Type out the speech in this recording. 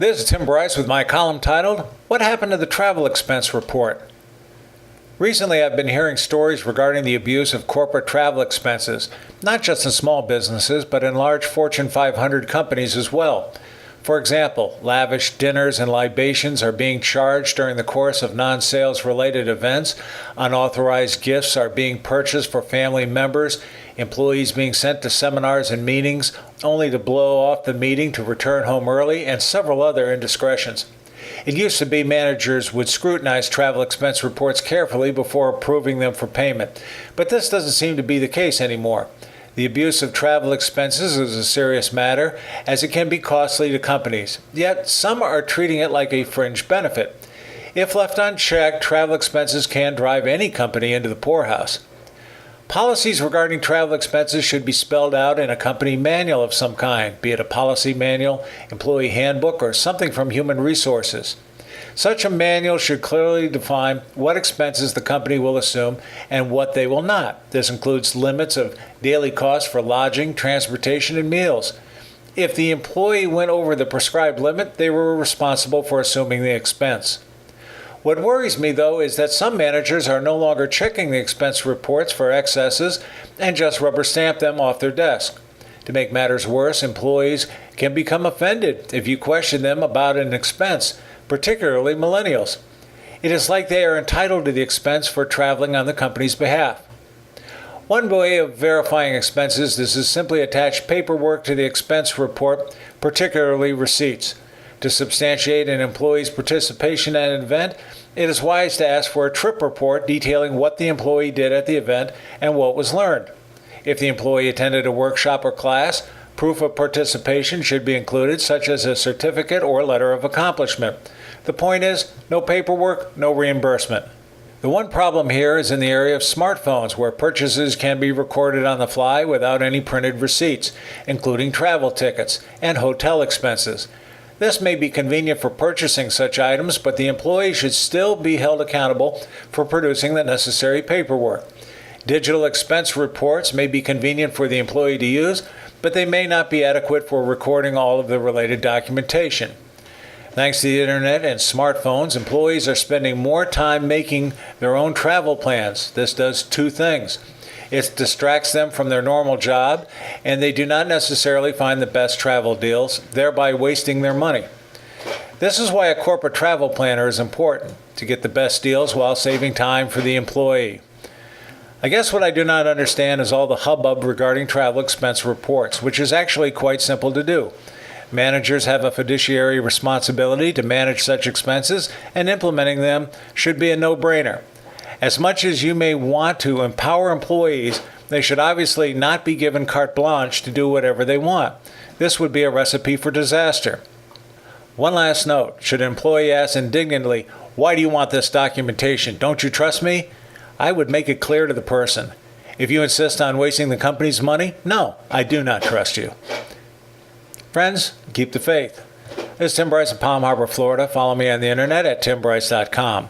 This is Tim Bryce with my column titled, What Happened to the Travel Expense Report? Recently, I've been hearing stories regarding the abuse of corporate travel expenses, not just in small businesses, but in large Fortune 500 companies as well. For example, lavish dinners and libations are being charged during the course of non-sales related events, unauthorized gifts are being purchased for family members, employees being sent to seminars and meetings only to blow off the meeting to return home early, and several other indiscretions. It used to be managers would scrutinize travel expense reports carefully before approving them for payment, but this doesn't seem to be the case anymore. The abuse of travel expenses is a serious matter, as it can be costly to companies, yet some are treating it like a fringe benefit. If left unchecked, travel expenses can drive any company into the poorhouse. Policies regarding travel expenses should be spelled out in a company manual of some kind, be it a policy manual, employee handbook, or something from human resources. Such a manual should clearly define what expenses the company will assume and what they will not. This includes limits of daily costs for lodging, transportation, and meals. If the employee went over the prescribed limit, they were responsible for assuming the expense. What worries me, though, is that some managers are no longer checking the expense reports for excesses and just rubber stamp them off their desk. To make matters worse, employees can become offended if you question them about an expense, particularly millennials. It is like they are entitled to the expense for traveling on the company's behalf. One way of verifying expenses is to simply attach paperwork to the expense report, particularly receipts. To substantiate an employee's participation at an event, it is wise to ask for a trip report detailing what the employee did at the event and what was learned. If the employee attended a workshop or class, proof of participation should be included, such as a certificate or letter of accomplishment. The point is, no paperwork, no reimbursement. The one problem here is in the area of smartphones, where purchases can be recorded on the fly without any printed receipts, including travel tickets and hotel expenses. This may be convenient for purchasing such items, but the employee should still be held accountable for producing the necessary paperwork. Digital expense reports may be convenient for the employee to use, but they may not be adequate for recording all of the related documentation. Thanks to the internet and smartphones, employees are spending more time making their own travel plans. This does two things. It distracts them from their normal job, and they do not necessarily find the best travel deals, thereby wasting their money. This is why a corporate travel planner is important, to get the best deals while saving time for the employee. I guess what I do not understand is all the hubbub regarding travel expense reports, which is actually quite simple to do. Managers have a fiduciary responsibility to manage such expenses, and implementing them should be a no-brainer. As much as you may want to empower employees, they should obviously not be given carte blanche to do whatever they want. This would be a recipe for disaster. One last note, should an employee ask indignantly, "Why do you want this documentation? Don't you trust me?" I would make it clear to the person. If you insist on wasting the company's money, no, I do not trust you. Friends, keep the faith. This is Tim Bryce in Palm Harbor, Florida. Follow me on the internet at timbryce.com.